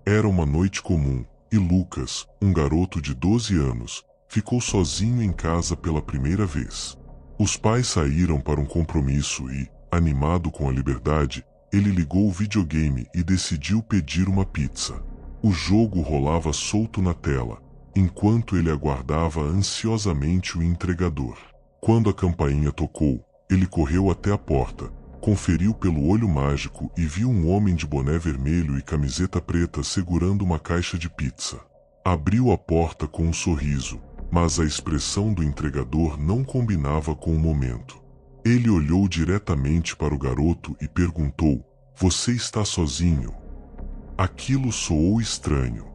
Era uma noite comum, e Lucas, um garoto de 12 anos, ficou sozinho em casa pela primeira vez. Os pais saíram para um compromisso e, animado com a liberdade, ele ligou o videogame e decidiu pedir uma pizza. O jogo rolava solto na tela, enquanto ele aguardava ansiosamente o entregador. Quando a campainha tocou, ele correu até a porta, conferiu pelo olho mágico e viu um homem de boné vermelho e camiseta preta segurando uma caixa de pizza. Abriu a porta com um sorriso, mas a expressão do entregador não combinava com o momento. Ele olhou diretamente para o garoto e perguntou: "Você está sozinho?" Aquilo soou estranho.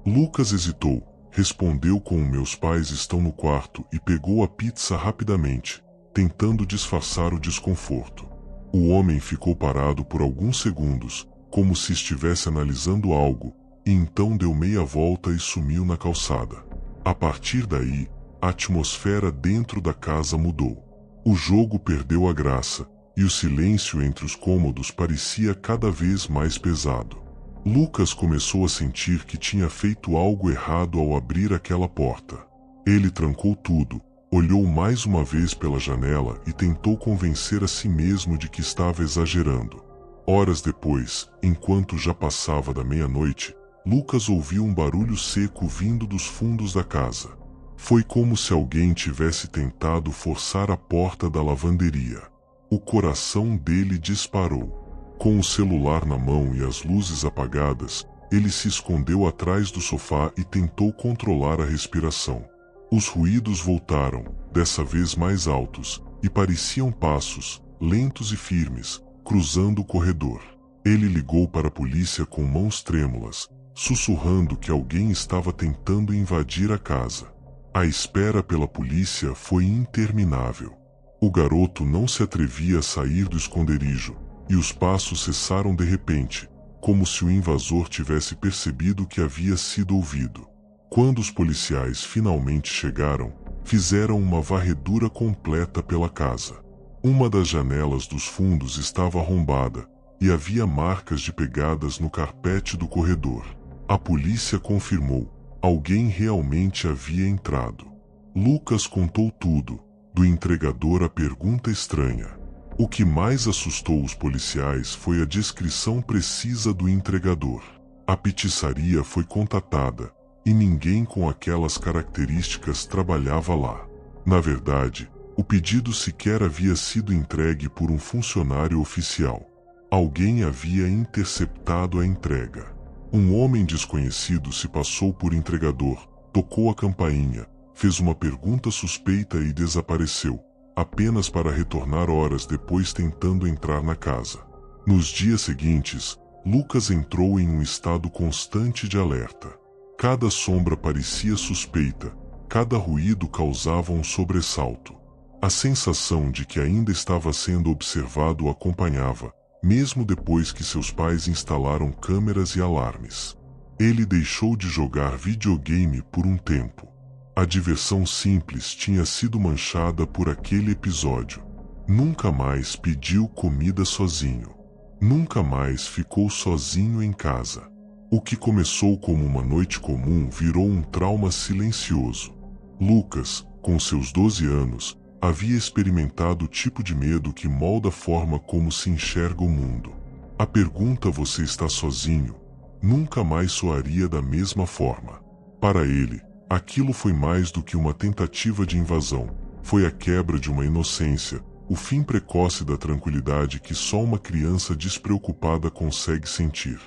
Lucas hesitou, respondeu com "Meus pais estão no quarto" e pegou a pizza rapidamente, tentando disfarçar o desconforto. O homem ficou parado por alguns segundos, como se estivesse analisando algo, e então deu meia volta e sumiu na calçada. A partir daí, a atmosfera dentro da casa mudou. O jogo perdeu a graça, e o silêncio entre os cômodos parecia cada vez mais pesado. Lucas começou a sentir que tinha feito algo errado ao abrir aquela porta. Ele trancou tudo, olhou mais uma vez pela janela e tentou convencer a si mesmo de que estava exagerando. Horas depois, enquanto já passava da meia-noite, Lucas ouviu um barulho seco vindo dos fundos da casa. Foi como se alguém tivesse tentado forçar a porta da lavanderia. O coração dele disparou. Com o celular na mão e as luzes apagadas, ele se escondeu atrás do sofá e tentou controlar a respiração. Os ruídos voltaram, dessa vez mais altos, e pareciam passos, lentos e firmes, cruzando o corredor. Ele ligou para a polícia com mãos trêmulas, sussurrando que alguém estava tentando invadir a casa. A espera pela polícia foi interminável. O garoto não se atrevia a sair do esconderijo, e os passos cessaram de repente, como se o invasor tivesse percebido que havia sido ouvido. Quando os policiais finalmente chegaram, fizeram uma varredura completa pela casa. Uma das janelas dos fundos estava arrombada, e havia marcas de pegadas no carpete do corredor. A polícia confirmou: alguém realmente havia entrado. Lucas contou tudo, do entregador à pergunta estranha. O que mais assustou os policiais foi a descrição precisa do entregador. A pizzaria foi contatada, e ninguém com aquelas características trabalhava lá. Na verdade, o pedido sequer havia sido entregue por um funcionário oficial. Alguém havia interceptado a entrega. Um homem desconhecido se passou por entregador, tocou a campainha, fez uma pergunta suspeita e desapareceu, apenas para retornar horas depois tentando entrar na casa. Nos dias seguintes, Lucas entrou em um estado constante de alerta. Cada sombra parecia suspeita, cada ruído causava um sobressalto. A sensação de que ainda estava sendo observado o acompanhava, mesmo depois que seus pais instalaram câmeras e alarmes. Ele deixou de jogar videogame por um tempo. A diversão simples tinha sido manchada por aquele episódio. Nunca mais pediu comida sozinho. Nunca mais ficou sozinho em casa. O que começou como uma noite comum virou um trauma silencioso. Lucas, com seus 12 anos, havia experimentado o tipo de medo que molda a forma como se enxerga o mundo. A pergunta "você está sozinho?" nunca mais soaria da mesma forma. Para ele, aquilo foi mais do que uma tentativa de invasão, foi a quebra de uma inocência, o fim precoce da tranquilidade que só uma criança despreocupada consegue sentir.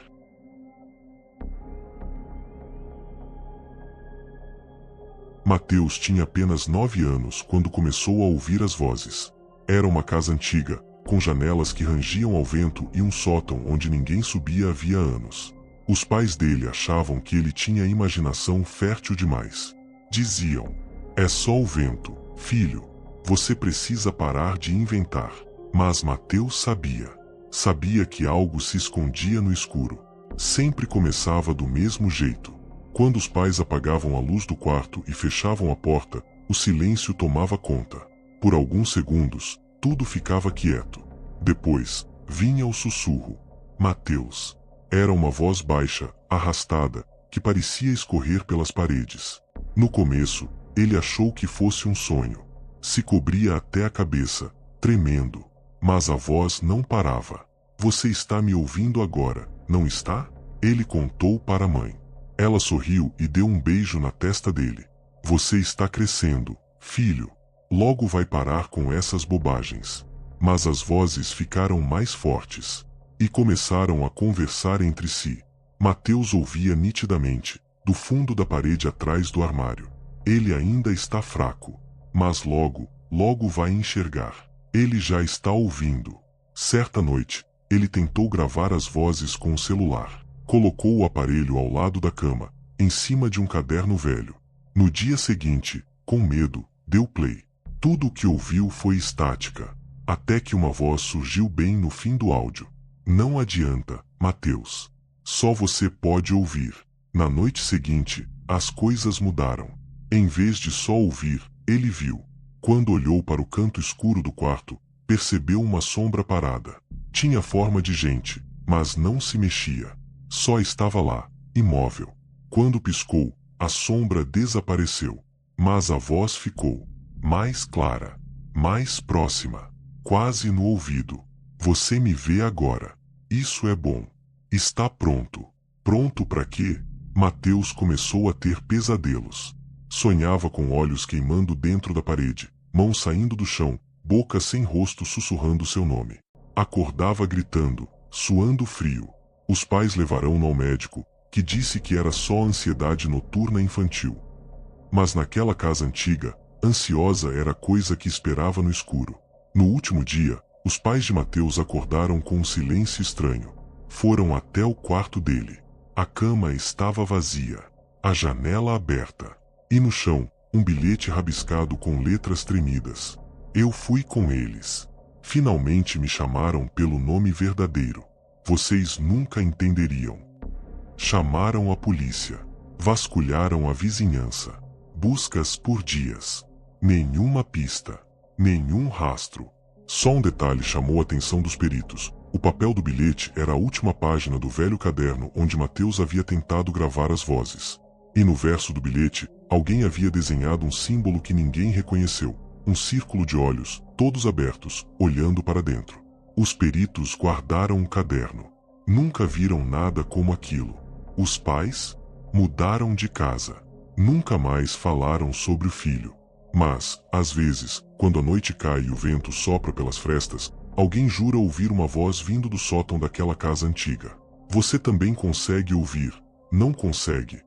Mateus tinha apenas 9 anos quando começou a ouvir as vozes. Era uma casa antiga, com janelas que rangiam ao vento e um sótão onde ninguém subia havia anos. Os pais dele achavam que ele tinha imaginação fértil demais. Diziam: "É só o vento, filho. Você precisa parar de inventar." Mas Mateus sabia. Sabia que algo se escondia no escuro. Sempre começava do mesmo jeito. Quando os pais apagavam a luz do quarto e fechavam a porta, o silêncio tomava conta. Por alguns segundos, tudo ficava quieto. Depois, vinha o sussurro: "Mateus." Era uma voz baixa, arrastada, que parecia escorrer pelas paredes. No começo, ele achou que fosse um sonho. Se cobria até a cabeça, tremendo. Mas a voz não parava. Você está me ouvindo agora, não está? Ele contou para a mãe. Ela sorriu e deu um beijo na testa dele. Você está crescendo, filho. Logo vai parar com essas bobagens. Mas as vozes ficaram mais fortes. E começaram a conversar entre si. Mateus ouvia nitidamente, do fundo da parede atrás do armário. Ele ainda está fraco. Mas logo, logo vai enxergar. Ele já está ouvindo. Certa noite, ele tentou gravar as vozes com o celular. Colocou o aparelho ao lado da cama, em cima de um caderno velho. No dia seguinte, com medo, deu play. Tudo o que ouviu foi estática. Até que uma voz surgiu bem no fim do áudio. Não adianta, Mateus. Só você pode ouvir. Na noite seguinte, as coisas mudaram. Em vez de só ouvir, ele viu. Quando olhou para o canto escuro do quarto, percebeu uma sombra parada. Tinha forma de gente, mas não se mexia. Só estava lá, imóvel. Quando piscou, a sombra desapareceu. Mas a voz ficou mais clara, mais próxima, quase no ouvido. Você me vê agora. Isso é bom. Está pronto. Pronto para quê? Mateus começou a ter pesadelos. Sonhava com olhos queimando dentro da parede, mãos saindo do chão, boca sem rosto sussurrando seu nome. Acordava gritando, suando frio. Os pais levaram-no ao médico, que disse que era só ansiedade noturna infantil. Mas naquela casa antiga, ansiosa era coisa que esperava no escuro. No último dia, os pais de Mateus acordaram com um silêncio estranho. Foram até o quarto dele. A cama estava vazia, a janela aberta. E no chão, um bilhete rabiscado com letras tremidas. Eu fui com eles. Finalmente me chamaram pelo nome verdadeiro. Vocês nunca entenderiam. Chamaram a polícia. Vasculharam a vizinhança. Buscas por dias. Nenhuma pista. Nenhum rastro. Só um detalhe chamou a atenção dos peritos. O papel do bilhete era a última página do velho caderno onde Mateus havia tentado gravar as vozes. E no verso do bilhete, alguém havia desenhado um símbolo que ninguém reconheceu. Um círculo de olhos, todos abertos, olhando para dentro. Os peritos guardaram o caderno. Nunca viram nada como aquilo. Os pais mudaram de casa. Nunca mais falaram sobre o filho. Mas, às vezes, quando a noite cai e o vento sopra pelas frestas, alguém jura ouvir uma voz vindo do sótão daquela casa antiga. Você também consegue ouvir, não consegue?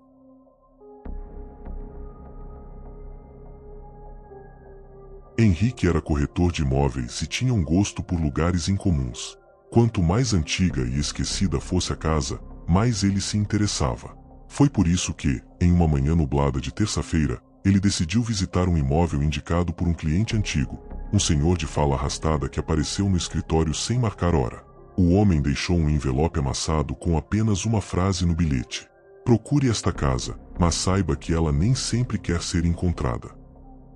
Henrique era corretor de imóveis e tinha um gosto por lugares incomuns. Quanto mais antiga e esquecida fosse a casa, mais ele se interessava. Foi por isso que, em uma manhã nublada de terça-feira, ele decidiu visitar um imóvel indicado por um cliente antigo, um senhor de fala arrastada que apareceu no escritório sem marcar hora. O homem deixou um envelope amassado com apenas uma frase no bilhete. Procure esta casa, mas saiba que ela nem sempre quer ser encontrada.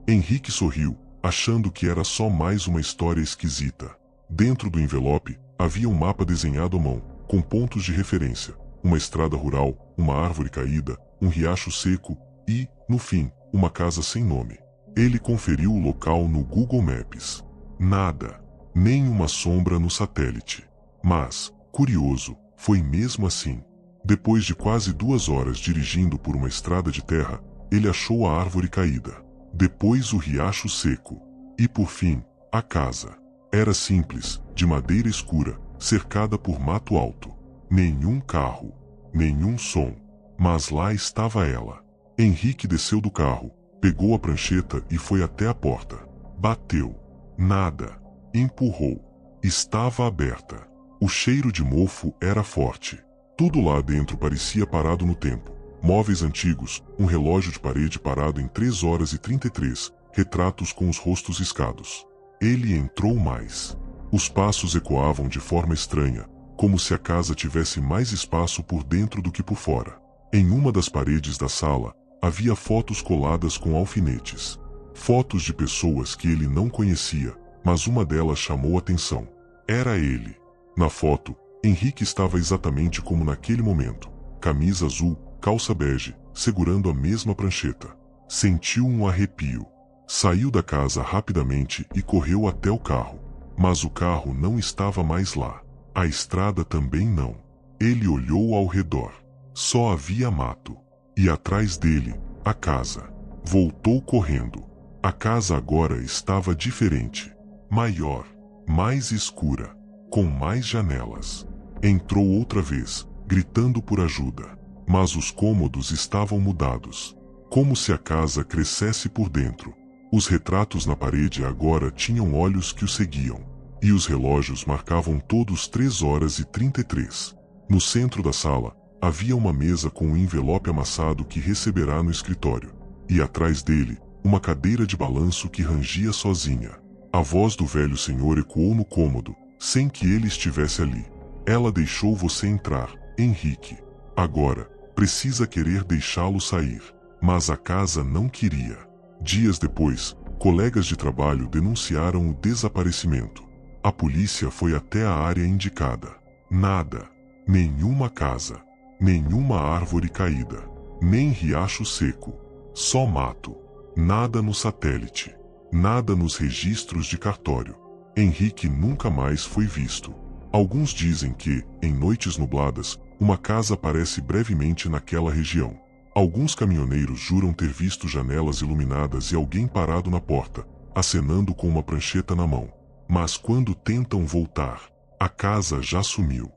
Henrique sorriu, achando que era só mais uma história esquisita. Dentro do envelope, havia um mapa desenhado à mão, com pontos de referência, uma estrada rural, uma árvore caída, um riacho seco e, no fim, uma casa sem nome. Ele conferiu o local no Google Maps. Nada. Nem uma sombra no satélite. Mas, curioso, foi mesmo assim. Depois de quase 2 horas dirigindo por uma estrada de terra, ele achou a árvore caída. Depois o riacho seco. E por fim, a casa. Era simples, de madeira escura, cercada por mato alto. Nenhum carro. Nenhum som. Mas lá estava ela. Henrique desceu do carro, pegou a prancheta e foi até a porta. Bateu. Nada. Empurrou. Estava aberta. O cheiro de mofo era forte. Tudo lá dentro parecia parado no tempo. Móveis antigos, um relógio de parede parado em 3 horas e 33, retratos com os rostos riscados. Ele entrou mais. Os passos ecoavam de forma estranha, como se a casa tivesse mais espaço por dentro do que por fora. Em uma das paredes da sala, havia fotos coladas com alfinetes. Fotos de pessoas que ele não conhecia, mas uma delas chamou atenção. Era ele. Na foto, Henrique estava exatamente como naquele momento. Camisa azul, calça bege, segurando a mesma prancheta. Sentiu um arrepio. Saiu da casa rapidamente e correu até o carro. Mas o carro não estava mais lá. A estrada também não. Ele olhou ao redor. Só havia mato. E atrás dele, a casa. Voltou correndo. A casa agora estava diferente. Maior, mais escura, com mais janelas. Entrou outra vez, gritando por ajuda. Mas os cômodos estavam mudados. Como se a casa crescesse por dentro. Os retratos na parede agora tinham olhos que o seguiam. E os relógios marcavam todos 3h33. No centro da sala, havia uma mesa com um envelope amassado que receberá no escritório. E atrás dele, uma cadeira de balanço que rangia sozinha. A voz do velho senhor ecoou no cômodo, sem que ele estivesse ali. Ela deixou você entrar, Henrique. Agora, precisa querer deixá-lo sair. Mas a casa não queria. Dias depois, colegas de trabalho denunciaram o desaparecimento. A polícia foi até a área indicada. Nada. Nenhuma casa. Nenhuma árvore caída. Nem riacho seco. Só mato. Nada no satélite. Nada nos registros de cartório. Henrique nunca mais foi visto. Alguns dizem que, em noites nubladas, uma casa aparece brevemente naquela região. Alguns caminhoneiros juram ter visto janelas iluminadas e alguém parado na porta, acenando com uma prancheta na mão. Mas quando tentam voltar, a casa já sumiu.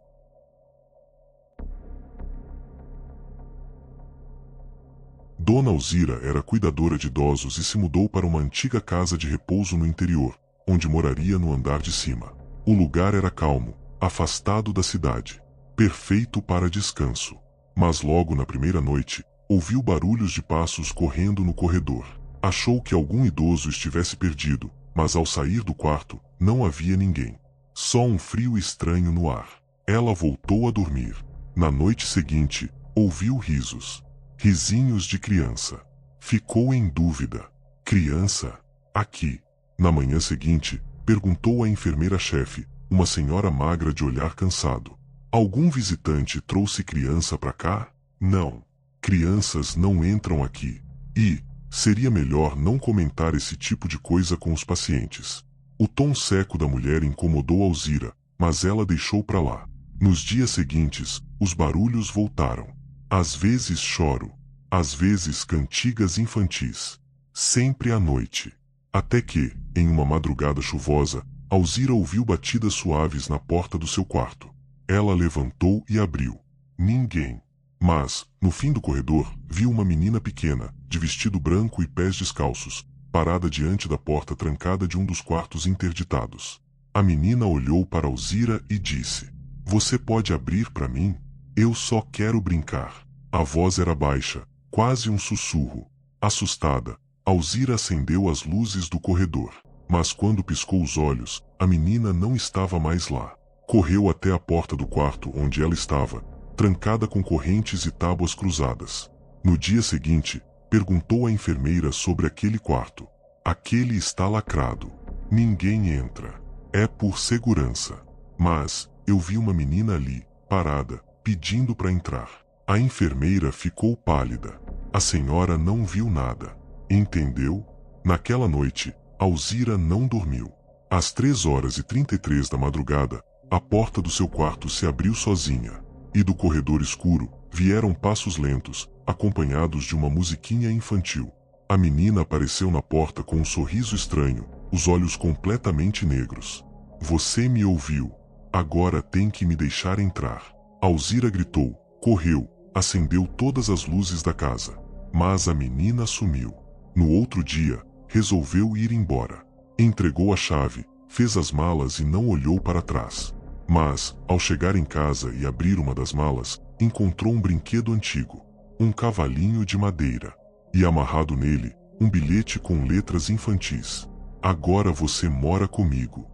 Dona Alzira era cuidadora de idosos e se mudou para uma antiga casa de repouso no interior, onde moraria no andar de cima. O lugar era calmo, afastado da cidade, perfeito para descanso. Mas logo na primeira noite, ouviu barulhos de passos correndo no corredor. Achou que algum idoso estivesse perdido, mas ao sair do quarto, não havia ninguém. Só um frio estranho no ar. Ela voltou a dormir. Na noite seguinte, ouviu risos. Risinhos de criança. Ficou em dúvida. Criança? Aqui. Na manhã seguinte, perguntou à enfermeira-chefe, uma senhora magra de olhar cansado. Algum visitante trouxe criança para cá? Não. Crianças não entram aqui. E seria melhor não comentar esse tipo de coisa com os pacientes. O tom seco da mulher incomodou Alzira, mas ela deixou para lá. Nos dias seguintes, os barulhos voltaram. Às vezes choro, às vezes cantigas infantis. Sempre à noite. Até que, em uma madrugada chuvosa, Alzira ouviu batidas suaves na porta do seu quarto. Ela levantou e abriu. Ninguém. Mas, no fim do corredor, viu uma menina pequena, de vestido branco e pés descalços, parada diante da porta trancada de um dos quartos interditados. A menina olhou para Alzira e disse: "Você pode abrir para mim? Eu só quero brincar." A voz era baixa, quase um sussurro. Assustada, Alzira acendeu as luzes do corredor. Mas quando piscou os olhos, a menina não estava mais lá. Correu até a porta do quarto onde ela estava, trancada com correntes e tábuas cruzadas. No dia seguinte, perguntou à enfermeira sobre aquele quarto. "Aquele está lacrado. Ninguém entra. É por segurança. Mas, eu vi uma menina ali, parada, pedindo para entrar." A enfermeira ficou pálida. A senhora não viu nada. Entendeu? Naquela noite, Alzira não dormiu. Às 3h33 da madrugada, a porta do seu quarto se abriu sozinha. E do corredor escuro, vieram passos lentos, acompanhados de uma musiquinha infantil. A menina apareceu na porta com um sorriso estranho, os olhos completamente negros. "Você me ouviu. Agora tem que me deixar entrar." Alzira gritou, correu, acendeu todas as luzes da casa. Mas a menina sumiu. No outro dia, resolveu ir embora. Entregou a chave, fez as malas e não olhou para trás. Mas, ao chegar em casa e abrir uma das malas, encontrou um brinquedo antigo. Um cavalinho de madeira. E amarrado nele, um bilhete com letras infantis. "Agora você mora comigo."